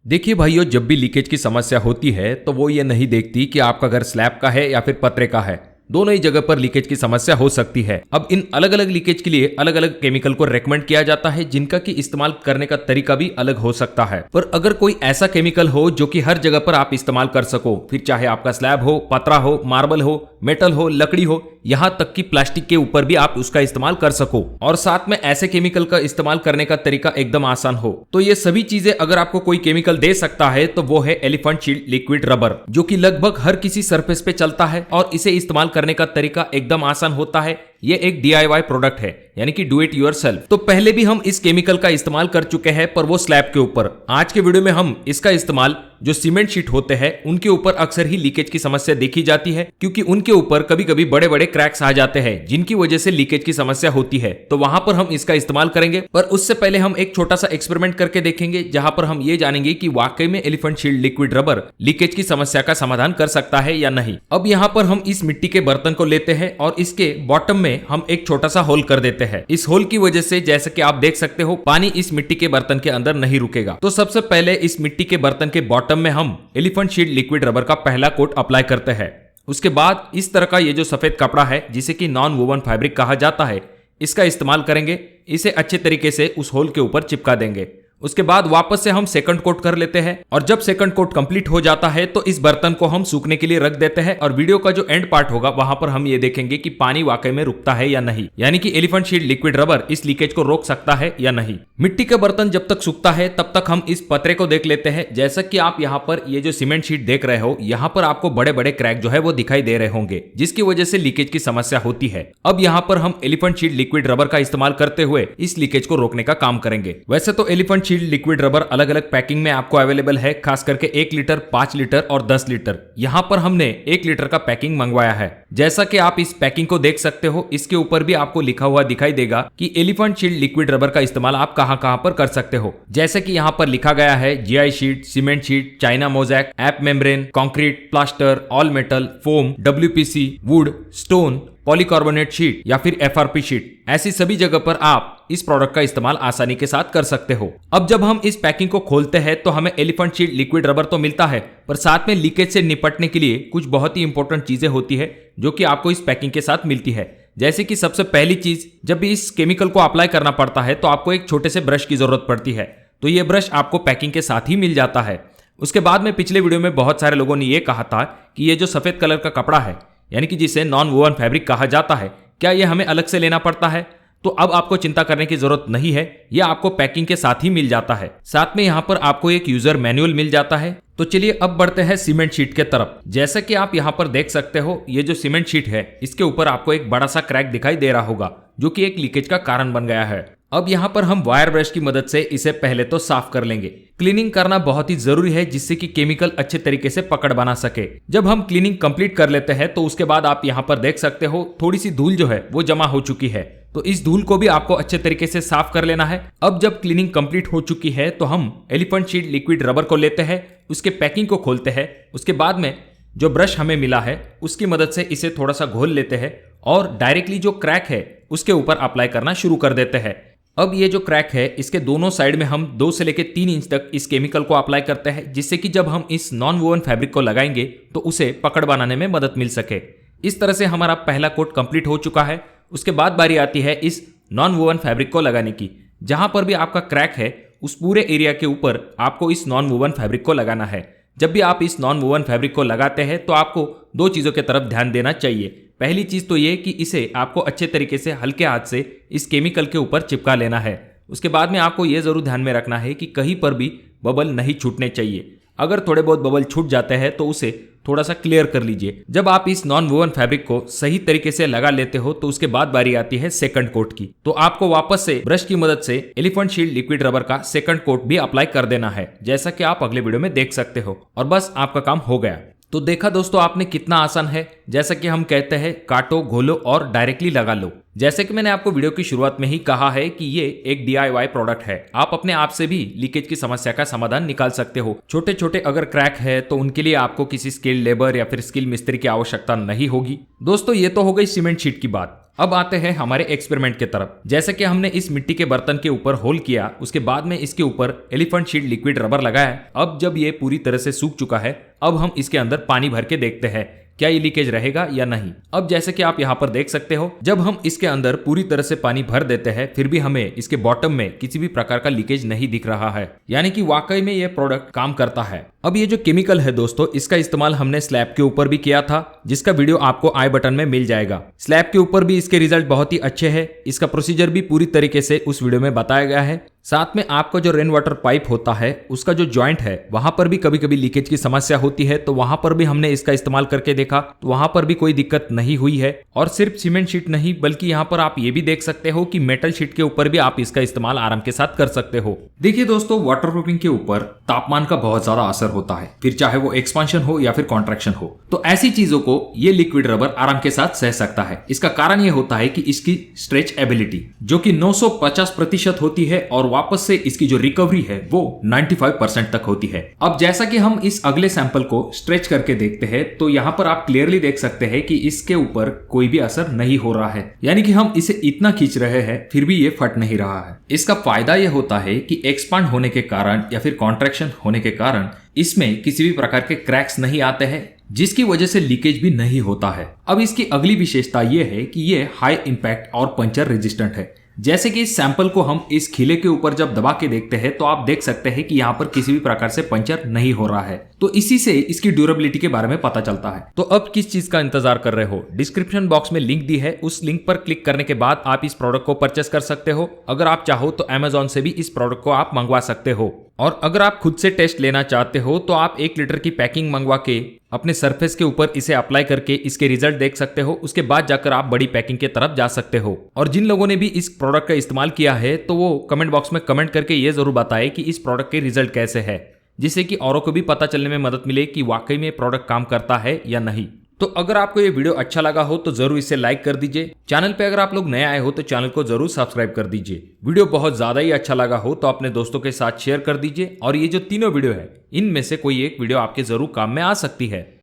देखिए भाइयों, जब भी लीकेज की समस्या होती है तो वो ये नहीं देखती कि आपका घर स्लैब का है या फिर पतरे का है। दोनों ही जगह पर लीकेज की समस्या हो सकती है। अब इन अलग अलग लीकेज के लिए अलग अलग केमिकल को रेकमेंड किया जाता है, जिनका की इस्तेमाल करने का तरीका भी अलग हो सकता है। पर अगर कोई ऐसा केमिकल हो जो कि हर जगह पर आप इस्तेमाल कर सको, फिर चाहे आपका स्लैब हो, पतरा हो, मार्बल हो, मेटल हो, लकड़ी हो, यहाँ तक कि प्लास्टिक के ऊपर भी आप उसका इस्तेमाल कर सको, और साथ में ऐसे केमिकल का इस्तेमाल करने का तरीका एकदम आसान हो, तो ये सभी चीजें अगर आपको कोई केमिकल दे सकता है तो वो है एलिफेंट शील्ड लिक्विड रबर, जो कि लगभग हर किसी सरफेस पे चलता है और इसे इस्तेमाल करने का तरीका एकदम आसान होता है। ये एक DIY प्रोडक्ट है, यानी कि डू इट योरसेल्फ। तो पहले भी हम इस केमिकल का इस्तेमाल कर चुके हैं, पर वो स्लैब के ऊपर। आज के वीडियो में हम इसका इस्तेमाल जो सीमेंट शीट होते हैं उनके ऊपर अक्सर ही लीकेज की समस्या देखी जाती है, क्योंकि उनके ऊपर कभी कभी बड़े बड़े क्रैक्स आ जाते हैं जिनकी वजह से लीकेज की समस्या होती है। तो वहां पर हम इसका इस्तेमाल करेंगे, पर उससे पहले हम एक छोटा सा एक्सपेरिमेंट करके देखेंगे, जहां पर हम ये जानेंगे कि वाकई में elephant shield liquid rubber leakage की समस्या का समाधान कर सकता है या नहीं। अब यहाँ पर हम इस मिट्टी के बर्तन को लेते हैं और इसके बॉटम में हम एक छोटा सा होल कर देते हैं। इस होल की वजह से, जैसे कि आप देख सकते हो, पानी इस मिट्टी के बर्तन के अंदर नहीं रुकेगा। तो सबसे पहले इस मिट्टी के बर्तन के बॉटम में हम एलिफेंट शील्ड लिक्विड रबर का पहला कोट अप्लाई करते हैं। उसके बाद इस तरह का ये जो सफेद कपड़ा है, जिसे कि नॉन वोवन फैब्रिक कहा जाता है, इसका इस्तेमाल करेंगे। इसे अच्छे तरीके से उस होल के ऊपर चिपका देंगे। उसके बाद वापस से हम सेकंड कोट कर लेते हैं, और जब सेकंड कोट कंप्लीट हो जाता है तो इस बर्तन को हम सूखने के लिए रख देते हैं। और वीडियो का जो एंड पार्ट होगा वहां पर हम ये देखेंगे कि पानी वाकई में रुकता है या नहीं, यानी कि एलिफेंट शील्ड लिक्विड रबर इस लीकेज को रोक सकता है या नहीं। मिट्टी का बर्तन जब तक सूखता है तब तक हम इस पतरे को देख लेते हैं। जैसा कि आप यहाँ पर ये जो सीमेंट शीट देख रहे हो, यहाँ पर आपको बड़े बड़े क्रैक जो है वो दिखाई दे रहे होंगे, जिसकी वजह से लीकेज की समस्या होती है। अब यहाँ पर हम एलिफेंट शील्ड लिक्विड रबर का इस्तेमाल करते हुए इस लीकेज को रोकने का काम करेंगे। वैसे तो एलिफेंट शील्ड लिक्विड रबर अलग अलग पैकिंग में आपको अवेलेबल है, खास करके 1 लीटर, 5 लीटर और 10 लीटर। यहाँ पर हमने 1 लीटर का पैकिंग मंगवाया है। जैसा कि आप इस पैकिंग को देख सकते हो, इसके ऊपर भी आपको लिखा हुआ दिखाई देगा कि एलिफेंट शील्ड लिक्विड रबर का इस्तेमाल आप कहां पर कर सकते हो। जैसे कि यहाँ पर लिखा गया है GI sheet, cement sheet, China mosaic, app membrane, concrete, plaster, all metal, foam, WPC, would, stone, polycarbonate sheet या फिर FRP शीट, ऐसी सभी जगह पर आप इस प्रोडक्ट का इस्तेमाल आसानी के साथ कर सकते हो। अब जब हम इस पैकिंग को खोलते हैं तो हमें एलिफेंट शील्ड लिक्विड रबर तो मिलता है, पर साथ में लीकेज से निपटने के लिए कुछ बहुत ही इंपॉर्टेंट चीजें होती है जो कि आपको इस पैकिंग के साथ मिलती है। जैसे कि सबसे पहली चीज, जब भी इस केमिकल को अप्लाई करना पड़ता है तो आपको एक छोटे से ब्रश की जरूरत पड़ती है। तो ये ब्रश आपको पैकिंग के साथ ही मिल जाता है। उसके बाद में पिछले वीडियो में बहुत सारे लोगों ने यह कहा था कि ये जो सफेद कलर का कपड़ा है, यानी कि जिसे नॉन वोवन फैब्रिक कहा जाता है, क्या ये हमें अलग से लेना पड़ता है? तो अब आपको चिंता करने की जरूरत नहीं है, यह आपको पैकिंग के साथ ही मिल जाता है। साथ में यहाँ पर आपको एक यूजर मैनुअल मिल जाता है। तो चलिए अब बढ़ते हैं सीमेंट शीट के तरफ। जैसा कि आप यहाँ पर देख सकते हो, ये जो सीमेंट शीट है, इसके ऊपर आपको एक बड़ा सा क्रैक दिखाई दे रहा होगा, जो कि एक लीकेज का कारण बन गया है। अब यहाँ पर हम वायर ब्रश की मदद से इसे पहले तो साफ कर लेंगे। क्लीनिंग करना बहुत ही जरूरी है, जिससे कि केमिकल अच्छे तरीके से पकड़ बना सके। जब हम क्लीनिंग कंप्लीट कर लेते हैं तो उसके बाद आप यहाँ पर देख सकते हो थोड़ी सी धूल जो है वो जमा हो चुकी है। तो इस धूल को भी आपको अच्छे तरीके से साफ कर लेना है। अब जब क्लीनिंग कंप्लीट हो चुकी है तो हम एलिफेंट शील्ड लिक्विड रबर को लेते हैं, उसके पैकिंग को खोलते हैं। उसके बाद में जो ब्रश हमें मिला है उसकी मदद से इसे थोड़ा सा घोल लेते हैं और डायरेक्टली जो क्रैक है उसके ऊपर अप्लाई करना शुरू कर देते हैं। अब ये जो क्रैक है, इसके दोनों साइड में हम 2 से लेकर 3 इंच तक इस केमिकल को अप्लाई करते हैं, जिससे कि जब हम इस नॉन वोवन फैब्रिक को लगाएंगे तो उसे पकड़ बनाने में मदद मिल सके। इस तरह से हमारा पहला कोट कंप्लीट हो चुका है। उसके बाद बारी आती है इस नॉन वोवन फैब्रिक को लगाने की। जहां पर भी आपका क्रैक है, उस पूरे एरिया के ऊपर आपको इस नॉन वोवन फैब्रिक को लगाना है। जब भी आप इस नॉन वोवन फैब्रिक को लगाते हैं तो आपको 2 चीजों की तरफ ध्यान देना चाहिए। पहली चीज तो ये कि इसे आपको अच्छे तरीके से हल्के हाथ से इस केमिकल के ऊपर चिपका लेना है। उसके बाद में आपको यह जरूर ध्यान में रखना है कि कहीं पर भी बबल नहीं छूटने चाहिए। अगर थोड़े बहुत बबल छूट जाते हैं तो उसे थोड़ा सा क्लियर कर लीजिए। जब आप इस नॉन वोवन फैब्रिक को सही तरीके से लगा लेते हो तो उसके बाद बारी आती है सेकंड कोट की। तो आपको वापस से ब्रश की मदद से एलिफेंट शील्ड लिक्विड रबर का सेकंड कोट भी अप्लाई कर देना है, जैसा कि आप अगले वीडियो में देख सकते हो। और बस आपका काम हो गया। तो देखा दोस्तों आपने कितना आसान है। जैसा कि हम कहते हैं, काटो, घोलो और डायरेक्टली लगा लो। जैसे कि मैंने आपको वीडियो की शुरुआत में ही कहा है कि ये एक DIY प्रोडक्ट है। आप अपने आप से भी लीकेज की समस्या का समाधान निकाल सकते हो। छोटे छोटे अगर क्रैक है तो उनके लिए आपको किसी स्किल्ड लेबर या फिर स्किल मिस्त्री की आवश्यकता नहीं होगी। दोस्तों ये तो हो गई सीमेंट शीट की बात। अब आते हैं हमारे एक्सपेरिमेंट के तरफ। जैसे कि हमने इस मिट्टी के बर्तन के ऊपर होल किया, उसके बाद में इसके ऊपर एलिफेंट शील्ड लिक्विड रबर लगाया। अब जब ये पूरी तरह से सूख चुका है, अब हम इसके अंदर पानी भर के देखते हैं क्या ये लीकेज रहेगा या नहीं। अब जैसे कि आप यहाँ पर देख सकते हो, जब हम इसके अंदर पूरी तरह से पानी भर देते हैं फिर भी हमें इसके बॉटम में किसी भी प्रकार का लीकेज नहीं दिख रहा है, यानी कि वाकई में ये प्रोडक्ट काम करता है। अब ये जो केमिकल है दोस्तों, इसका इस्तेमाल हमने स्लैब के ऊपर भी किया था, जिसका वीडियो आपको आई बटन में मिल जाएगा। स्लैब के ऊपर भी इसके रिजल्ट बहुत ही अच्छे हैं। इसका प्रोसीजर भी पूरी तरीके से उस वीडियो में बताया गया है। साथ में आपका जो रेन वाटर पाइप होता है उसका जो जॉइंट है वहां पर भी कभी कभी लीकेज की समस्या होती है, तो वहां पर भी हमने इसका इस्तेमाल करके देखा, तो वहां पर भी कोई दिक्कत नहीं हुई है। और सिर्फ सीमेंट शीट नहीं, बल्कि यहाँ पर आप ये भी देख सकते हो कि मेटल शीट के ऊपर भी आप इसका इस्तेमाल आराम के साथ कर सकते हो। देखिए दोस्तों, वाटरप्रूफिंग के ऊपर तापमान का बहुत ज्यादा असर होता है, फिर चाहे वो एक्सपांशन हो या फिर कॉन्ट्रैक्शन हो, तो ऐसी चीजों को ये लिक्विड रबर आराम के साथ सह सकता है। इसका कारण ये होता है कि इसकी स्ट्रेच एबिलिटी जो कि 950% होती है और वापस से इसकी जो रिकवरी है वो 95% तक होती है। अब जैसा कि हम इस अगले सैंपल को स्ट्रेच करके देखते हैं, तो यहाँ पर आप क्लियरली देख सकते हैं कि इसके ऊपर कोई भी असर नहीं हो रहा है, यानी कि हम इसे इतना खींच रहे हैं फिर भी ये फट नहीं रहा है। इसका फायदा यह होता है कि एक्सपांड होने के कारण या फिर कॉन्ट्रैक्शन होने के कारण इसमें किसी भी प्रकार के क्रैक्स नहीं आते हैं, जिसकी वजह से लीकेज भी नहीं होता है। अब इसकी अगली विशेषता यह है कि यह हाई इंपैक्ट और पंचर रेजिस्टेंट है। जैसे कि इस सैंपल को हम इस खिले के ऊपर जब दबा के देखते हैं तो आप देख सकते हैं कि यहाँ पर किसी भी प्रकार से पंचर नहीं हो रहा है, तो इसी से इसकी ड्यूरेबिलिटी के बारे में पता चलता है। तो अब किस चीज का इंतजार कर रहे हो? डिस्क्रिप्शन बॉक्स में लिंक दी है, उस लिंक पर क्लिक करने के बाद आप इस प्रोडक्ट को परचेस कर सकते हो। अगर आप चाहो तो अमेजॉन से भी इस प्रोडक्ट को आप मंगवा सकते हो। और अगर आप खुद से टेस्ट लेना चाहते हो तो आप 1 लीटर की पैकिंग मंगवा के अपने सरफेस के ऊपर इसे अप्लाई करके इसके रिजल्ट देख सकते हो। उसके बाद जाकर आप बड़ी पैकिंग के तरफ जा सकते हो। और जिन लोगों ने भी इस प्रोडक्ट का इस्तेमाल किया है तो वो कमेंट बॉक्स में कमेंट करके ये जरूर बताएं कि इस प्रोडक्ट के रिजल्ट कैसे है, जिससे कि औरों को भी पता चलने में मदद मिले कि वाकई में प्रोडक्ट काम करता है या नहीं। तो अगर आपको ये वीडियो अच्छा लगा हो तो जरूर इसे लाइक कर दीजिए। चैनल पे अगर आप लोग नए आए हो तो चैनल को जरूर सब्सक्राइब कर दीजिए। वीडियो बहुत ज्यादा ही अच्छा लगा हो तो अपने दोस्तों के साथ शेयर कर दीजिए। और ये जो तीनों वीडियो है इनमें से कोई एक वीडियो आपके जरूर काम में आ सकती है।